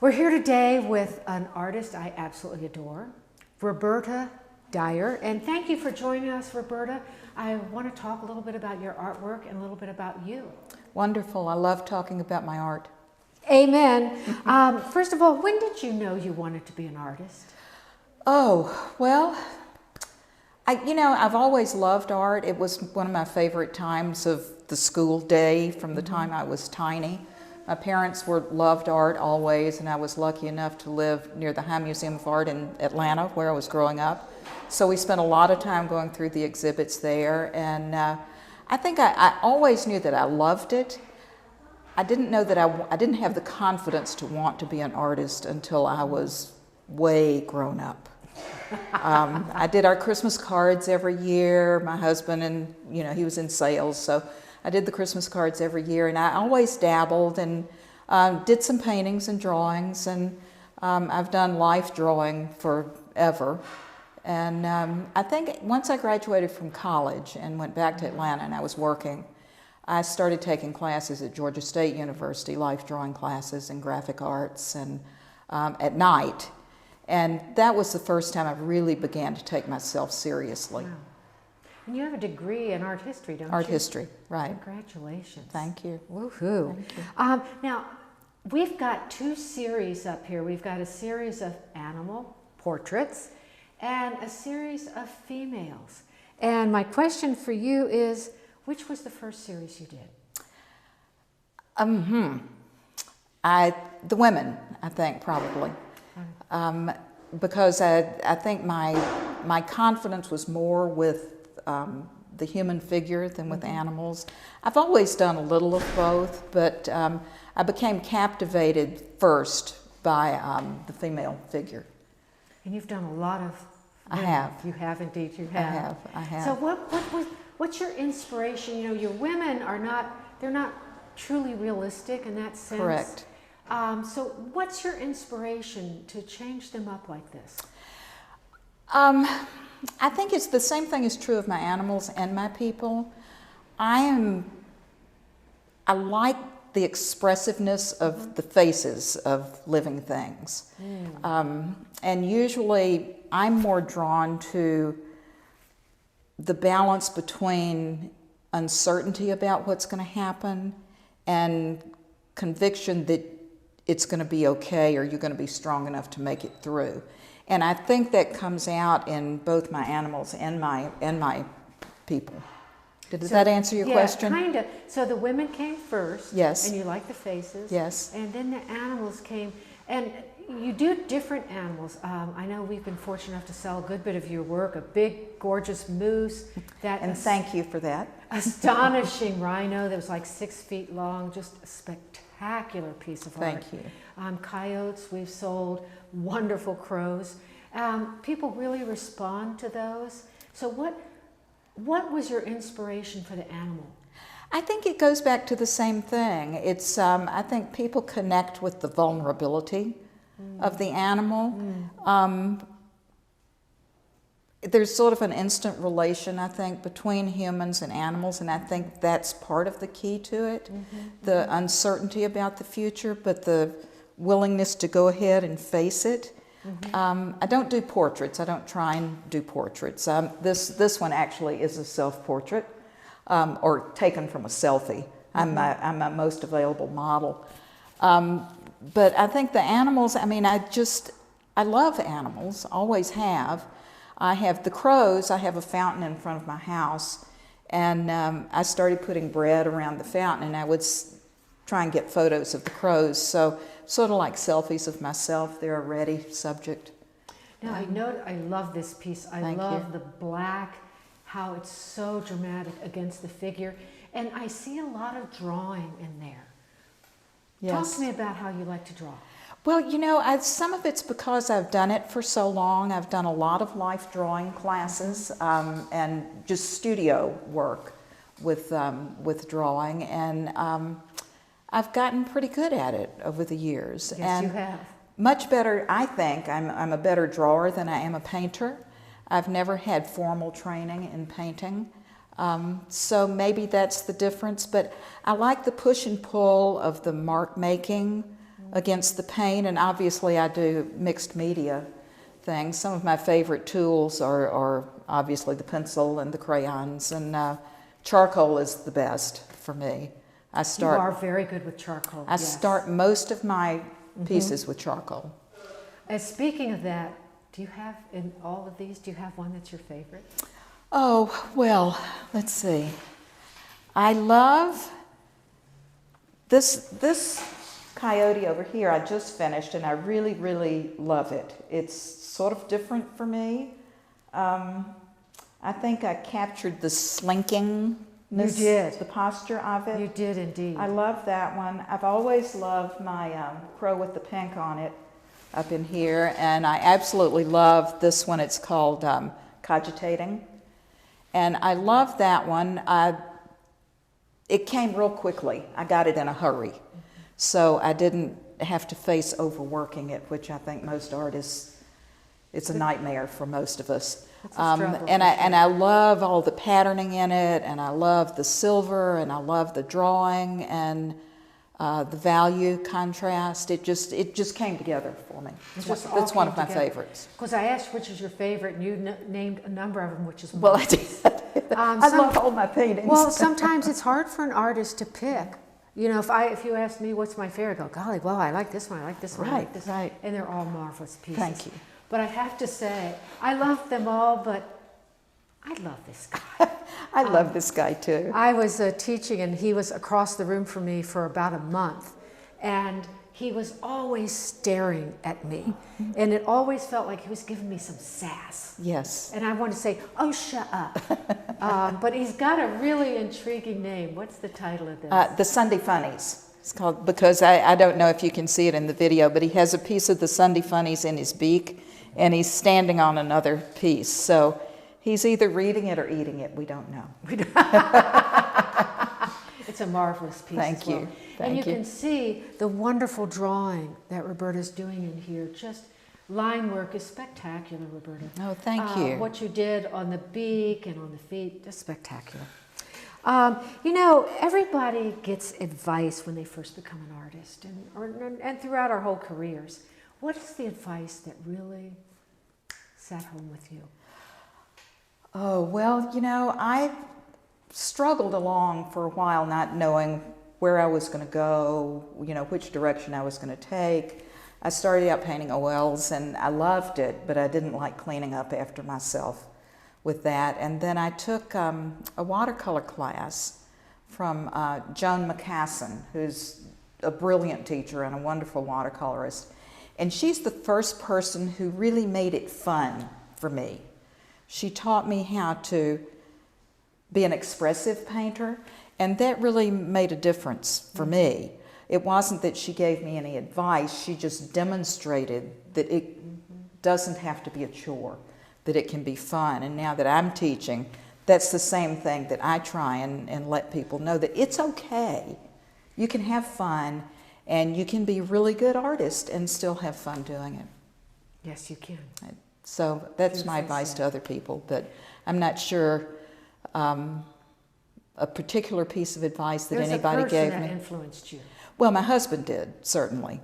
We're here today with an artist I absolutely adore, Roberta Dyer, and thank you for joining us, Roberta. I want to talk a little bit about your artwork and a little bit about you. Wonderful. I love talking about my art. Amen. First of all, when did you know you wanted to be an artist? Oh, well, I've always loved art. It was one of my favorite times of the school day from the time I was tiny. My parents loved art always, and I was lucky enough to live near the High Museum of Art in Atlanta, where I was growing up. So we spent a lot of time going through the exhibits there, and I think I always knew that I loved it. I didn't know that I didn't have the confidence to want to be an artist until I was way grown up. I did our Christmas cards every year. My husband, and he was in sales, so I did the Christmas cards every year, and I always dabbled and did some paintings and drawings, and I've done life drawing forever. And I think once I graduated from college and went back to Atlanta and I was working, I started taking classes at Georgia State University, life drawing classes and graphic arts, and at night. And that was the first time I really began to take myself seriously. Wow. And you have a degree in art history, don't you? Art history, right. Congratulations. Thank you. Woohoo. Thank you. Now, we've got two series up here. We've got a series of animal portraits and a series of females. And my question for you is, which was the first series you did? The women, I think, probably. Because I think my confidence was more with the human figure than with animals. I've always done a little of both, but I became captivated first by the female figure. And you've done a lot of women. I have. You have indeed, you have. I have. So what's your inspiration? Your women they're not truly realistic in that sense. Correct. So what's your inspiration to change them up like this? I think it's the same thing is true of my animals and my people. I like the expressiveness of the faces of living things. And usually I'm more drawn to the balance between uncertainty about what's going to happen and conviction that it's going to be okay or you're going to be strong enough to make it through. And I think that comes out in both my animals and my people. Did that answer your question? Yeah, kind of. So the women came first. Yes. And you like the faces. Yes. And then the animals came. And you do different animals. I know we've been fortunate enough to sell a good bit of your work, a big, gorgeous moose. And thank you for that. Astonishing rhino that was like 6 feet long, just a spectacular piece of art. Thank you. Coyotes we've sold, wonderful crows. People really respond to those. So what was your inspiration for the animal? I think it goes back to the same thing. It's I think people connect with the vulnerability of the animal. There's sort of an instant relation, I think, between humans and animals, and I think that's part of the key to it. The uncertainty about the future, but the willingness to go ahead and face it. I don't do portraits. I don't try and do portraits. This one actually is a self-portrait, or taken from a selfie. I'm my most available model. But I think the animals, I love animals, always have. I have the crows. I have a fountain in front of my house, and I started putting bread around the fountain, and I would try and get photos of the crows. So sort of like selfies of myself. They're a ready subject. Now I love this piece. I love the black, how it's so dramatic against the figure, and I see a lot of drawing in there. Yes. Talk to me about how you like to draw. Well, some of it's because I've done it for so long. I've done a lot of life drawing classes and just studio work with drawing, and I've gotten pretty good at it over the years. Yes, and you have. Much better, I think. I'm a better drawer than I am a painter. I've never had formal training in painting. So maybe that's the difference, but I like the push and pull of the mark making against the paint, and obviously I do mixed media things. Some of my favorite tools are obviously the pencil and the crayons, and charcoal is the best for me. You are very good with charcoal. I start most of my pieces with charcoal. And speaking of that, do you have, in all of these, do you have one that's your favorite? Oh, well, let's see. I love this coyote over here. I just finished, and I really, really love it. It's sort of different for me. I think I captured the slinkingness, the posture of it. You did indeed. I love that one. I've always loved my crow with the pink on it up in here, and I absolutely love this one. It's called Cogitating, and I love that one. It came real quickly. I got it in a hurry, so I didn't have to face overworking it, which I think most artists, it's a nightmare for most of us. And I love all the patterning in it, and I love the silver, and I love the drawing, and the value contrast. It just came together for me. It's one of my favorites. Because I asked which is your favorite, and you named a number of them, which is well, I did. I love all my paintings. Well, sometimes it's hard for an artist to pick. You know, if you ask me what's my favorite, I go, golly, well, I like this one, I like this one, I like this one. Right. And they're all marvelous pieces. Thank you. But I have to say, I love them all, but I love this guy. I love this guy too. I was teaching, and he was across the room from me for about a month, and he was always staring at me, and it always felt like he was giving me some sass. Yes. And I wanted to say, oh, shut up. But he's got a really intriguing name. What's the title of this? The Sunday Funnies. It's called, because I don't know if you can see it in the video, but he has a piece of the Sunday Funnies in his beak, and he's standing on another piece. So he's either reading it or eating it. We don't know. It's a marvelous piece. Thank you. And you can see the wonderful drawing that Roberta's doing in here. Just line work is spectacular, Roberta. Oh, thank you. What you did on the beak and on the feet, just spectacular. You know, everybody gets advice when they first become an artist, and throughout our whole careers. What is the advice that really sat home with you? Oh, well, you know, I struggled along for a while not knowing where I was going to go, you know, which direction I was going to take. I started out painting oils, and I loved it, but I didn't like cleaning up after myself with that. And then I took a watercolor class from Joan McCassin, who's a brilliant teacher and a wonderful watercolorist. And she's the first person who really made it fun for me. She taught me how to be an expressive painter, and that really made a difference for me. It wasn't that she gave me any advice, she just demonstrated that it doesn't have to be a chore, that it can be fun. And now that I'm teaching, that's the same thing that I try and let people know, that it's okay. You can have fun, and you can be a really good artist and still have fun doing it. Yes, you can. So that's my advice to other people, but I'm not sure a particular piece of advice that anybody gave me. There's a person that influenced you. Well, my husband did, certainly,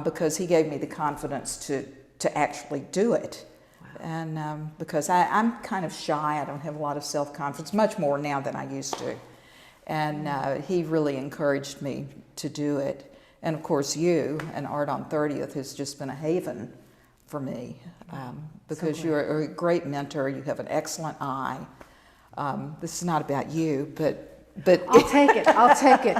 because he gave me the confidence to actually do it. Wow. And because I'm kind of shy, I don't have a lot of self-confidence, much more now than I used to. And he really encouraged me to do it. And of course, you and Art on 30th has just been a haven for me, because you're a great mentor. You have an excellent eye. This is not about you, but I'll take it. I'll take it.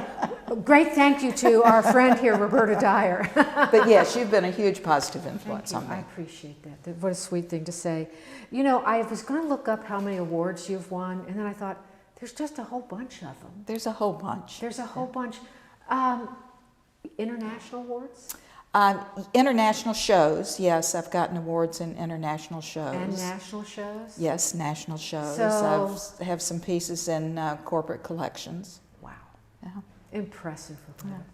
Great thank you to our friend here, Roberta Dyer. But yes, you've been a huge positive influence on me. I appreciate that. What a sweet thing to say. You know, I was going to look up how many awards you've won, and then I thought, there's just a whole bunch of them. There's a whole bunch. There's a whole bunch. International awards? International shows, yes. I've gotten awards in international shows. And national shows? Yes, national shows. So, I have some pieces in corporate collections. Wow. Yeah. Impressive.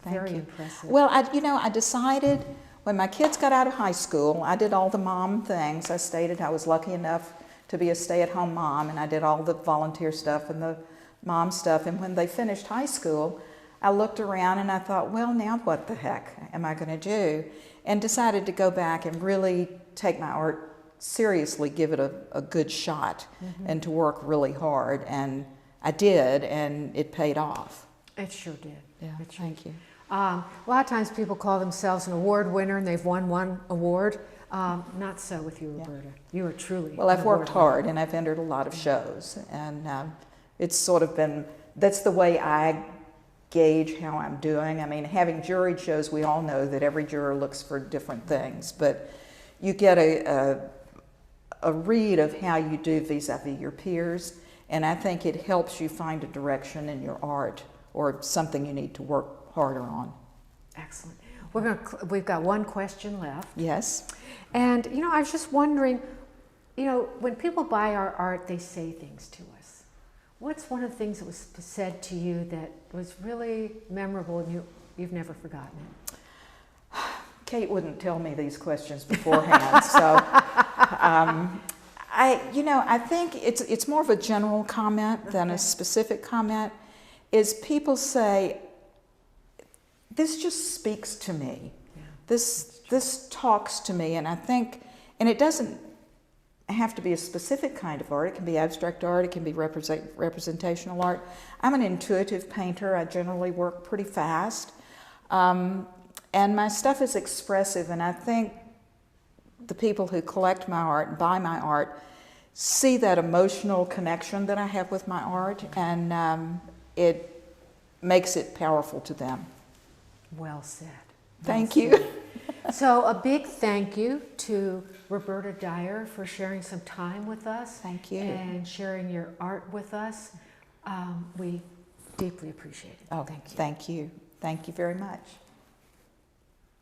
Thank Very you. impressive. Well, I decided when my kids got out of high school, I did all the mom things. I stated I was lucky enough to be a stay-at-home mom, and I did all the volunteer stuff and the mom stuff. And when they finished high school, I looked around and I thought, well, now what the heck am I going to do? And decided to go back and really take my art seriously, give it a good shot, and to work really hard. And I did, and it paid off. It sure did. Yeah, It sure thank you. A lot of times people call themselves an award winner and they've won one award. Not so with you, Roberta. You are truly. Well, I've an worked award hard and I've entered a lot of shows, and it's sort of been, that's the way I gauge how I'm doing. I mean, having juried shows, we all know that every juror looks for different things, but you get a read of how you do vis-a-vis your peers, and I think it helps you find a direction in your art or something you need to work harder on. Excellent. We've got one question left. Yes. And, you know, I was just wondering, you know, when people buy our art, they say things to us. What's one of the things that was said to you that was really memorable and you've never forgotten it? Kate wouldn't tell me these questions beforehand, so I think it's more of a general comment than a specific comment. Is people say, this just speaks to me. Yeah. This talks to me, and I think, and it doesn't have to be a specific kind of art. It can be abstract art. It can be representational art. I'm an intuitive painter. I generally work pretty fast, and my stuff is expressive. And I think the people who collect my art and buy my art see that emotional connection that I have with my art, and it makes it powerful to them. Well said. Thank you. So a big thank you to Roberta Dyer for sharing some time with us. Thank you. And sharing your art with us. We deeply appreciate it. Oh, thank you. Thank you. Thank you very much.